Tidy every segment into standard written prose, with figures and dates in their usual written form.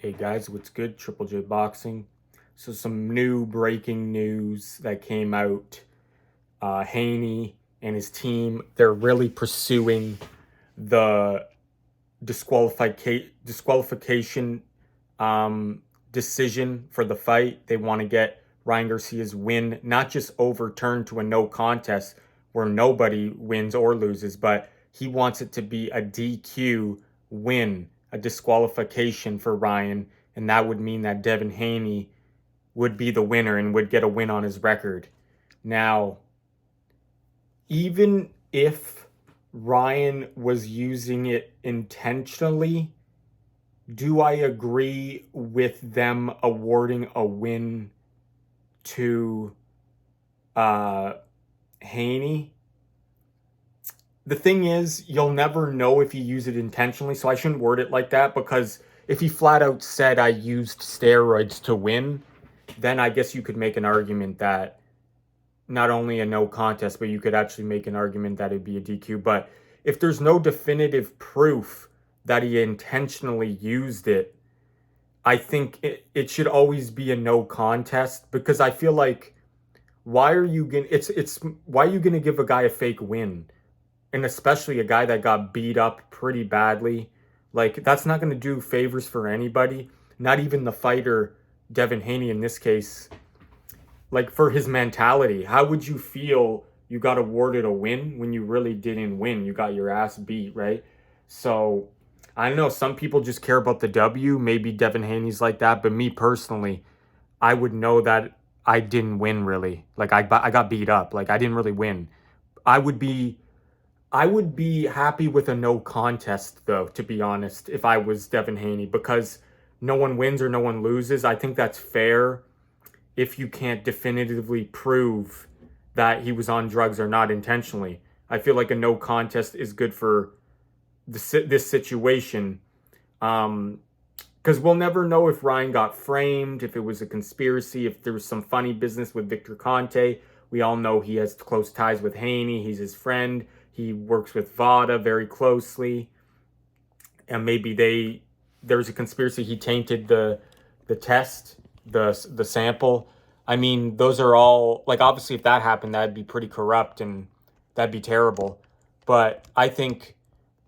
Hey guys, what's good? Triple J Boxing. So some new breaking news that came out. Haney and his team, they're really pursuing the disqualification decision for the fight. They want to get Ryan Garcia's win not just overturned to a no contest where nobody wins or loses, but he wants it to be a DQ win, a disqualification for Ryan, and that would mean that Devin Haney would be the winner and would get a win on his record. Now, even if Ryan was using it intentionally, do I agree with them awarding a win to Haney? The thing is, you'll never know if you use it intentionally, so I shouldn't word it like that, because if he flat out said I used steroids to win, then I guess you could make an argument that not only a no contest, but you could actually make an argument that it'd be a DQ. But if there's no definitive proof that he intentionally used it, I think it should always be a no contest, because I feel like why are you gonna give a guy a fake win? And especially a guy that got beat up pretty badly. Like, that's not gonna do favors for anybody, not even the fighter Devin Haney in this case. Like, for his mentality, how would you feel you got awarded a win when you really didn't win? You got your ass beat, right? So I don't know, some people just care about the W. Maybe Devin Haney's like that, but me personally, I would know that I didn't win really. Like, I got beat up. Like, I didn't really win. I would be I would be happy with a no contest, though, to be honest, if I was Devin Haney, because no one wins or no one loses. I think that's fair if you can't definitively prove that he was on drugs or not intentionally. I feel like a no contest is good for this situation, because we'll never know if Ryan got framed, if it was a conspiracy, if there was some funny business with Victor Conte. We all know he has close ties with Haney. He's his friend. He works with Vada very closely, and maybe there was a conspiracy. He tainted the test, the sample. I mean, those are all, like, obviously if that happened, that'd be pretty corrupt and that'd be terrible. But I think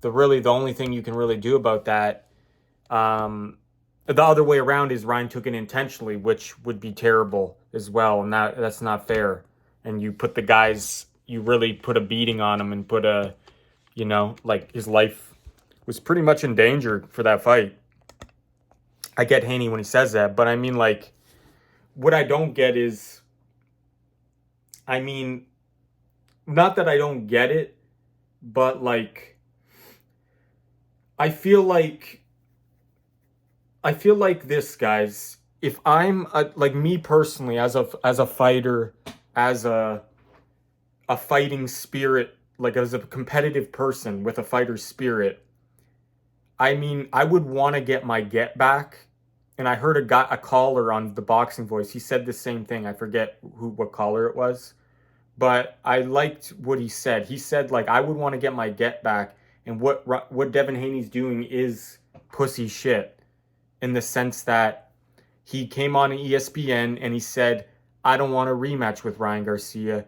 the only thing you can really do about that, the other way around, is Ryan took it intentionally, which would be terrible as well, and that's not fair. And you really put a beating on him and put like, his life was pretty much in danger for that fight. I get Haney when he says that, but I mean, like, what I don't get is, I mean, not that I don't get it, but, like, I feel like this, guys. If I'm like, me personally, as a fighter, as a fighting spirit, like, as a competitive person with a fighter spirit, I mean, I would want to get my get back. And I heard a caller on the Boxing Voice. He said the same thing. I forget what caller it was, but I liked what he said. He said, like, I would want to get my get back, and what Devin Haney's doing is pussy shit, in the sense that he came on ESPN and he said, I don't want a rematch with Ryan Garcia.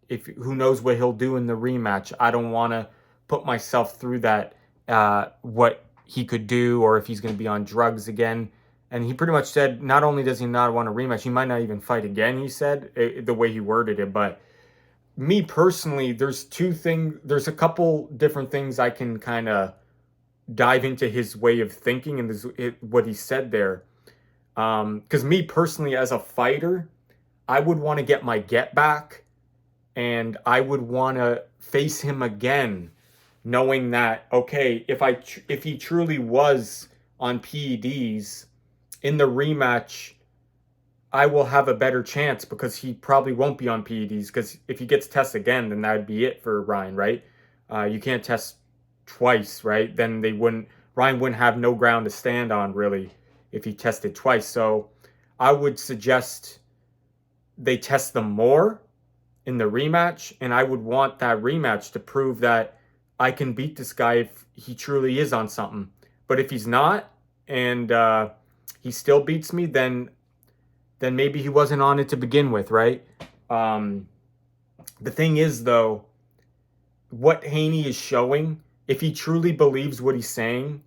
If who knows what he'll do in the rematch. I don't want to put myself through that, what he could do, or if he's going to be on drugs again. And he pretty much said, not only does he not want a rematch, he might not even fight again, he said, the way he worded it. But me personally, there's a couple different things I can kind of dive into his way of thinking and what he said there. Because me personally, as a fighter, I would want to get my get back, and I would want to face him again, knowing that, okay, if he truly was on PEDs in the rematch, I will have a better chance, because he probably won't be on PEDs. Because if he gets tested again, then that would be it for Ryan, right? You can't test twice, right? Then Ryan wouldn't have no ground to stand on, really, if he tested twice. So I would suggest they test them more in the rematch, and I would want that rematch to prove that I can beat this guy if he truly is on something. But if he's not, and he still beats me, then maybe he wasn't on it to begin with, right? Um, the thing is, though, what Haney is showing, if he truly believes what he's saying,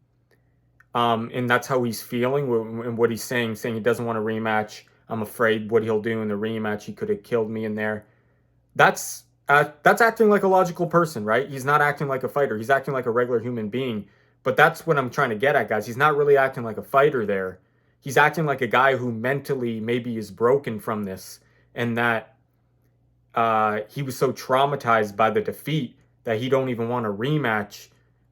and that's how he's feeling, and what he's saying he doesn't want a rematch. I'm afraid what he'll do in the rematch. He could have killed me in there. That's acting like a logical person, right? He's not acting like a fighter. He's acting like a regular human being. But that's what I'm trying to get at, guys. He's not really acting like a fighter there. He's acting like a guy who mentally maybe is broken from this, and that he was so traumatized by the defeat that he don't even want a rematch,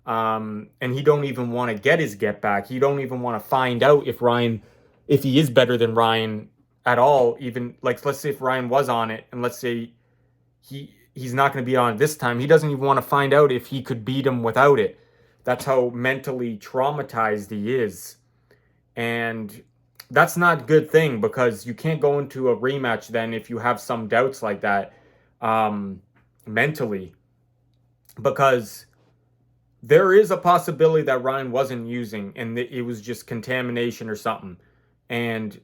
and he don't even want to get his get back. He don't even want to find out if he is better than Ryan at all. Even like, let's say if Ryan was on it, and let's say he's not going to be on it this time. He doesn't even want to find out if he could beat him without it. That's how mentally traumatized he is, and that's not a good thing, because you can't go into a rematch then if you have some doubts like that, mentally, because there is a possibility that Ryan wasn't using and it was just contamination or something. And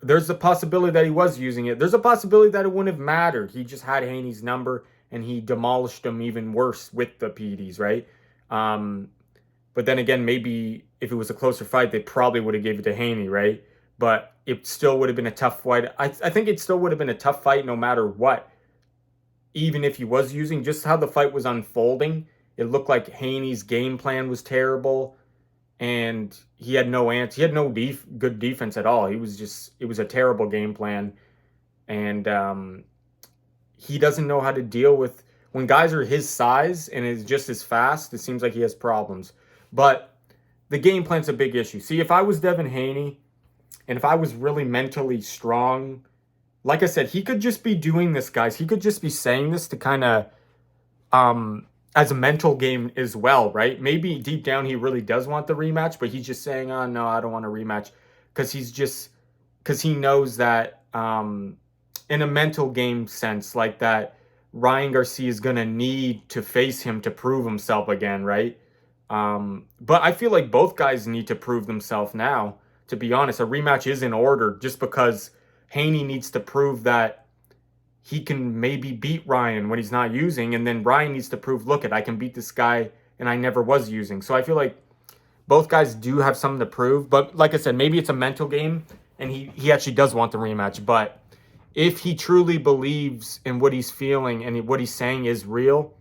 there's a possibility that he was using it. There's a possibility that it wouldn't have mattered. He just had Haney's number and he demolished him even worse with the PEDs, right? But then again, maybe if it was a closer fight, they probably would have gave it to Haney, right? But it still would have been a tough fight. I think it still would have been a tough fight no matter what. Even if he was using, just how the fight was unfolding, it looked like Haney's game plan was terrible, and he had no answer. He had no good defense at all. It was a terrible game plan, and he doesn't know how to deal with when guys are his size and is just as fast. It seems like he has problems, but the game plan's a big issue. See, if I was Devin Haney, and if I was really mentally strong, like I said, he could just be doing this, guys. He could just be saying this to kind of, as a mental game as well, right? Maybe deep down he really does want the rematch, but he's just saying, "Oh no, I don't want a rematch," because he knows that, in a mental game sense, like that, Ryan Garcia is gonna need to face him to prove himself again, right? But I feel like both guys need to prove themselves now. To be honest, a rematch is in order, just because Haney needs to prove that he can maybe beat Ryan when he's not using, and then Ryan needs to prove, look, I can beat this guy and I never was using. So I feel like both guys do have something to prove, but like I said, maybe it's a mental game and he actually does want the rematch. But if he truly believes in what he's feeling and what he's saying is real,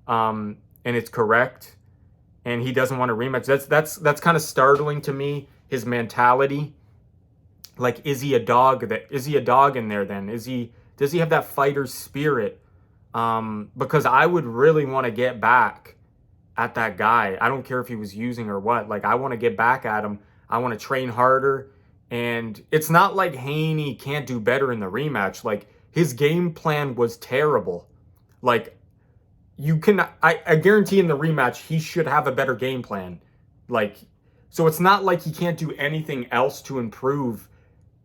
and it's correct, and he doesn't want a rematch, that's kind of startling to me, his mentality. Like, is he a dog in there then? Does he have that fighter spirit? Because I would really want to get back at that guy. I don't care if he was using or what. Like, I want to get back at him. I want to train harder. And it's not like Haney can't do better in the rematch. Like, his game plan was terrible. Like, I guarantee in the rematch, he should have a better game plan. Like, so it's not like he can't do anything else to improve,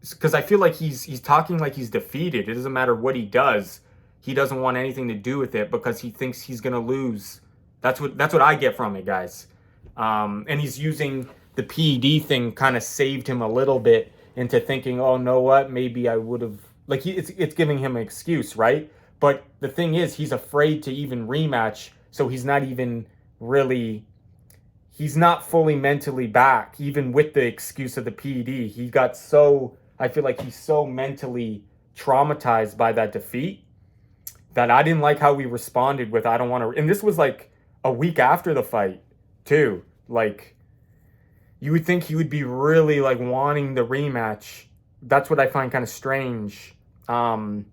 because I feel like he's talking like he's defeated. It doesn't matter what he does. He doesn't want anything to do with it because he thinks he's gonna lose. That's what I get from it, guys. And he's using the PED thing, kind of saved him a little bit into thinking, oh, no, what? Maybe I would have. Like, it's giving him an excuse, right? But the thing is, he's afraid to even rematch, so he's not even really. He's not fully mentally back, even with the excuse of the PED. He got so. I feel like he's so mentally traumatized by that defeat that I didn't like how we responded with, I don't want to. And this was like a week after the fight, too. Like, you would think he would be really like wanting the rematch. That's what I find kind of strange. But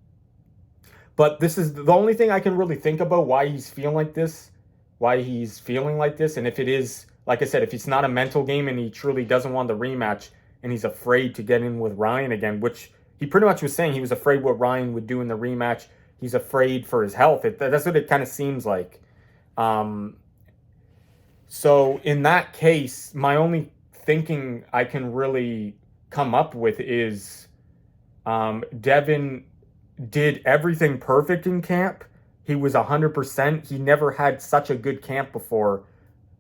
this is the only thing I can really think about why he's feeling like this. And if it is, like I said, if it's not a mental game and he truly doesn't want the rematch, and he's afraid to get in with Ryan again, which he pretty much was saying he was afraid what Ryan would do in the rematch. He's afraid for his health. That's what it kind of seems like. So in that case, my only thinking I can really come up with is, Devin did everything perfect in camp. He was 100%. He never had such a good camp before,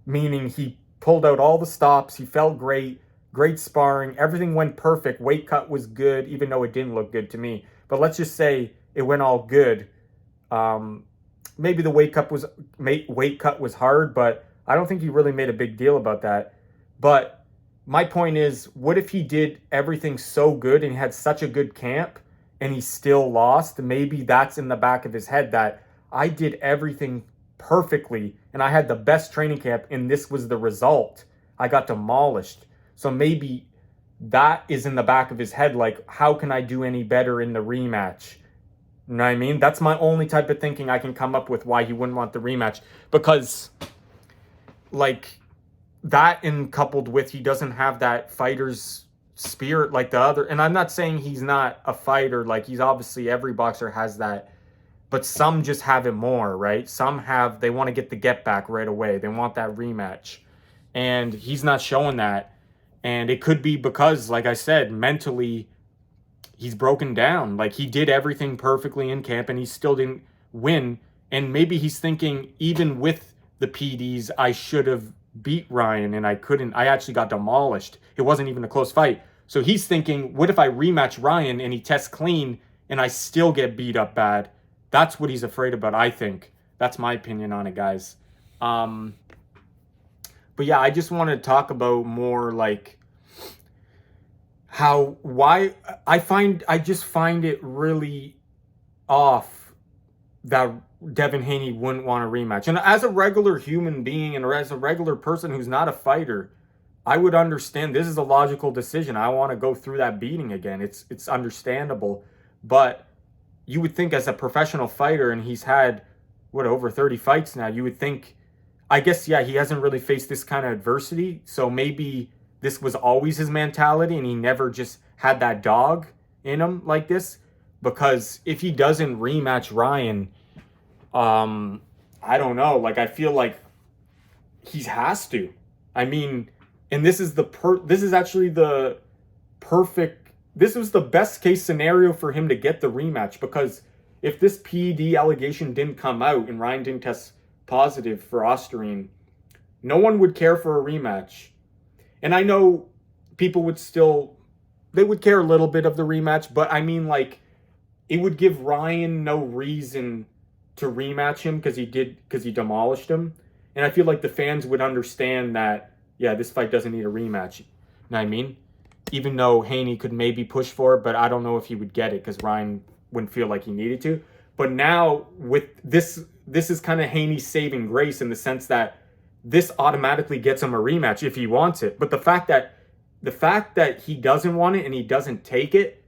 meaning he pulled out all the stops. He felt great. Great sparring. Everything went perfect. Weight cut was good, even though it didn't look good to me. But let's just say it went all good. Maybe the weight cut was hard, but I don't think he really made a big deal about that. But my point is, what if he did everything so good and he had such a good camp and he still lost? Maybe that's in the back of his head, that I did everything perfectly and I had the best training camp and this was the result. I got demolished. So maybe that is in the back of his head, like, how can I do any better in the rematch? You know what I mean? That's my only type of thinking I can come up with why he wouldn't want the rematch. Because, like, that, and coupled with he doesn't have that fighter's spirit like the other. And I'm not saying he's not a fighter. Like, he's obviously, every boxer has that. But some just have it more, right? Some have, they want to get the get back right away. They want that rematch. And he's not showing that. And it could be because, like I said, mentally, he's broken down. Like, he did everything perfectly in camp and he still didn't win. And maybe he's thinking, even with the PDs, I should have beat Ryan and I couldn't. I actually got demolished. It wasn't even a close fight. So he's thinking, what if I rematch Ryan and he tests clean and I still get beat up bad? That's what he's afraid about, I think. That's my opinion on it, guys. But yeah, I just want to talk about more, like, why I just find it really off that Devin Haney wouldn't want a rematch. And as a regular human being and as a regular person who's not a fighter, I would understand this is a logical decision. I want to go through that beating again. It's understandable. But you would think, as a professional fighter, and he's had, over 30 fights now, you would think, I guess, yeah, he hasn't really faced this kind of adversity. So maybe this was always his mentality and he never just had that dog in him like this. Because if he doesn't rematch Ryan, I don't know. Like, I feel like he has to. I mean, and this is actually the this was the best case scenario for him to get the rematch. Because if this PED allegation didn't come out and Ryan didn't test positive for Osterine, no one would care for a rematch. And I know people would they would care a little bit of the rematch, but I mean, like, it would give Ryan no reason to rematch him because he demolished him. And I feel like the fans would understand that, yeah, this fight doesn't need a rematch. You know what I mean? Even though Haney could maybe push for it, but I don't know if he would get it because Ryan wouldn't feel like he needed to. But now with this is kind of Haney's saving grace, in the sense that this automatically gets him a rematch if he wants it. But the fact that he doesn't want it and he doesn't take it,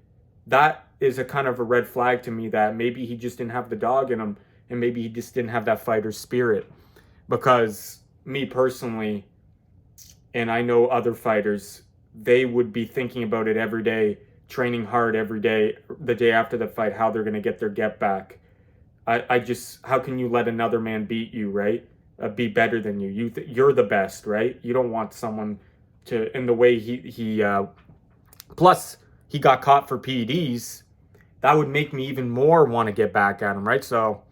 that is a kind of a red flag to me, that maybe he just didn't have the dog in him and maybe he just didn't have that fighter's spirit. Because me personally, and I know other fighters, they would be thinking about it every day, training hard every day, the day after the fight, how they're going to get their get back. I just, how can you let another man beat you, right? Be better than you. You're the best, right? You don't want someone to, in the way plus he got caught for PEDs. That would make me even more want to get back at him, right? So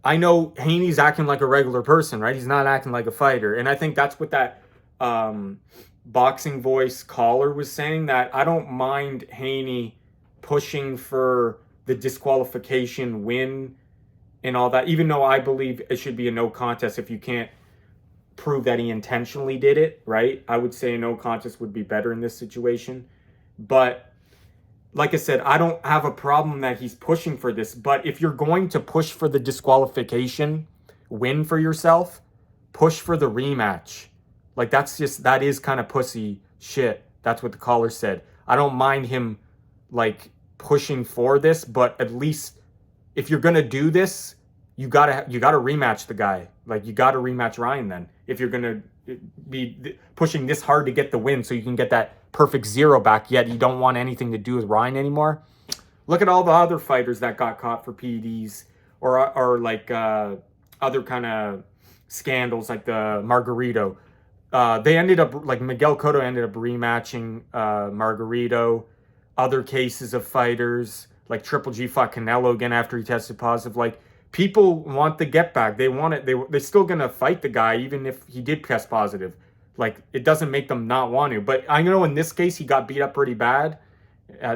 I know Haney's acting like a regular person, right? He's not acting like a fighter. And I think that's what that Boxing Voice caller was saying, that I don't mind Haney pushing for the disqualification win and all that, even though I believe it should be a no contest if you can't prove that he intentionally did it, right? I would say a no contest would be better in this situation. But like I said, I don't have a problem that he's pushing for this. But if you're going to push for the disqualification win for yourself, push for the rematch. Like, that is kind of pussy shit. That's what the caller said. I don't mind him, like, pushing for this, but at least if you're gonna do this, you gotta rematch the guy. Like, you gotta rematch Ryan then. If you're gonna be pushing this hard to get the win so you can get that perfect zero back, yet you don't want anything to do with Ryan anymore. Look at all the other fighters that got caught for PEDs or like other kind of scandals, like the Margarito. They ended up, like, Miguel Cotto ended up rematching Margarito. Other cases of fighters, like Triple G fought Canelo again after he tested positive. Like, people want the get back. They want it. They're still going to fight the guy even if he did test positive. Like, it doesn't make them not want to. But I know in this case, he got beat up pretty bad.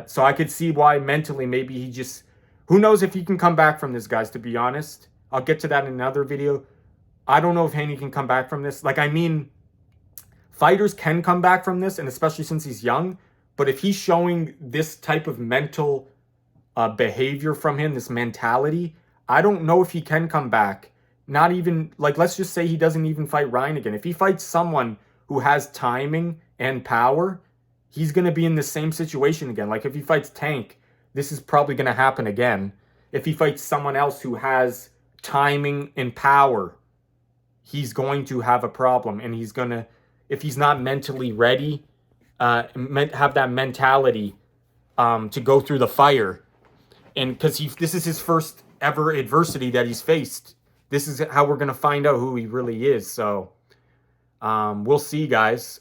So I could see why mentally maybe he just... Who knows if he can come back from this, guys, to be honest. I'll get to that in another video. I don't know if Haney can come back from this. Like, I mean, fighters can come back from this, and especially since he's young. But if he's showing this type of mental behavior from him, this mentality, I don't know if he can come back. Not even, like, let's just say he doesn't even fight Ryan again. If he fights someone who has timing and power, he's going to be in the same situation again. Like, if he fights Tank, this is probably going to happen again. If he fights someone else who has timing and power, he's going to have a problem. And he's going to, if he's not mentally ready, have that mentality to go through the fire. And because this is his first ever adversity that he's faced. This is how we're going to find out who he really is. So we'll see, guys.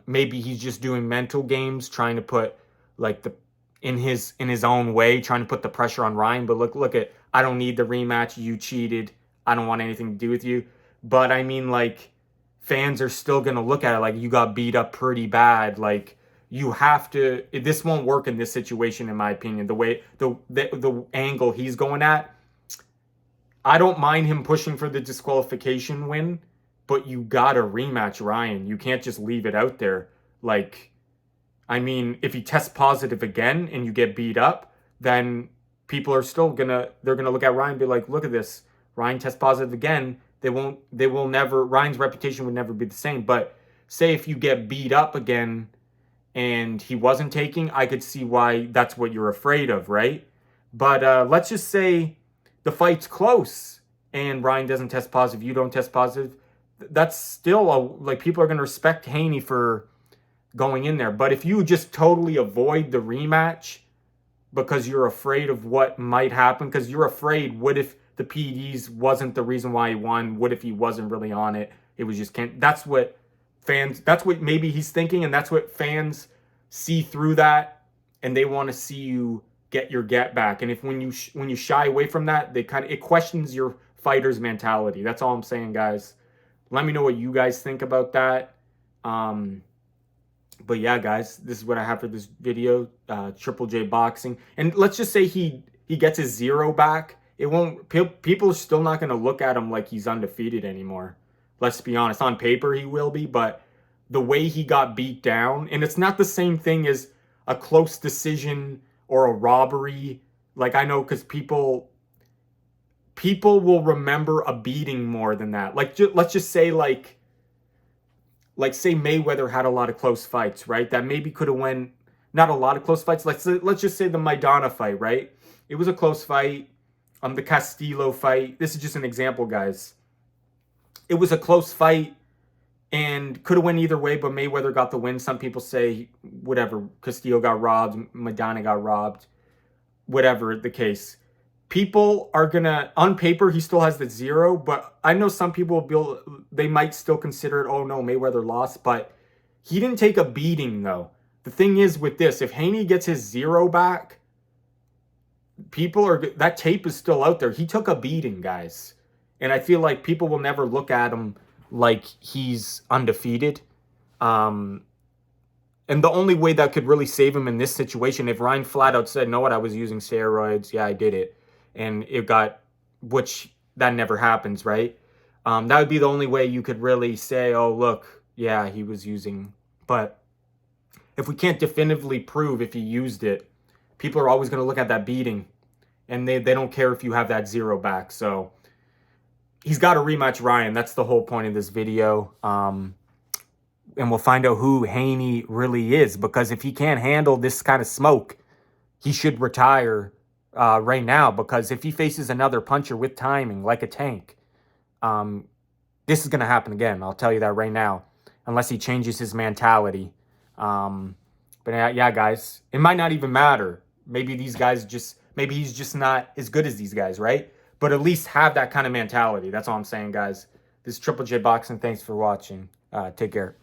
Maybe he's just doing mental games, trying to put like in his own way, trying to put the pressure on Ryan. But look at, I don't need the rematch. You cheated. I don't want anything to do with you. But I mean, like, fans are still going to look at it like you got beat up pretty bad. Like, you have to, this won't work in this situation, in my opinion. The way, the angle he's going at, I don't mind him pushing for the disqualification win, but you gotta rematch Ryan. You can't just leave it out there. Like, I mean, if he tests positive again and you get beat up, then people are still they're gonna look at Ryan and be like, look at this. Ryan tests positive again. Ryan's reputation would never be the same. But say if you get beat up again and he wasn't taking, I could see why that's what you're afraid of, right? But let's just say the fight's close and Ryan doesn't test positive, you don't test positive. That's still, like, people are going to respect Haney for going in there. But if you just totally avoid the rematch because you're afraid of what might happen, because you're afraid, what if the PEDs wasn't the reason why he won? What if he wasn't really on it? It was just that's what maybe he's thinking, and that's what fans see through that, and they want to see you get your get back. And if when you shy away from that, it questions your fighter's mentality. That's all I'm saying, guys. Let me know what you guys think about that. But yeah, guys, this is what I have for this video. Triple J Boxing. And let's just say he gets his 0 back. It won't, people are still not going to look at him like he's undefeated anymore. Let's be honest. On paper, he will be, but the way he got beat down, and it's not the same thing as a close decision or a robbery. Like, I know, because people will remember a beating more than that. Like, let's just say, like say Mayweather had a lot of close fights, right? That maybe could have went, not a lot of close fights. Let's just say the Maidana fight, right? It was a close fight. The Castillo fight. This is just an example, guys. It was a close fight and could have went either way, but Mayweather got the win. Some people say, whatever, Castillo got robbed, Maidana got robbed, whatever the case. People are gonna, on paper, he still has the 0, but I know some people they might still consider it, oh no, Mayweather lost, but he didn't take a beating, though. The thing is with this, if Haney gets his 0 back, that tape is still out there. He took a beating, guys. And I feel like people will never look at him like he's undefeated. And the only way that could really save him in this situation, if Ryan flat out said, "No, what, I was using steroids. Yeah, I did it." And it got, which that never happens, right? That would be the only way you could really say, "Oh, look, yeah, he was using." But if we can't definitively prove if he used it, people are always going to look at that beating. And they don't care if you have that 0 back. So he's got to rematch Ryan. That's the whole point of this video. And we'll find out who Haney really is. Because if he can't handle this kind of smoke, he should retire right now. Because if he faces another puncher with timing, like a Tank, this is going to happen again. I'll tell you that right now. Unless he changes his mentality. But yeah, guys, it might not even matter. Maybe he's just not as good as these guys, right? But at least have that kind of mentality. That's all I'm saying, guys. This is Triple J Boxing. Thanks for watching. Take care.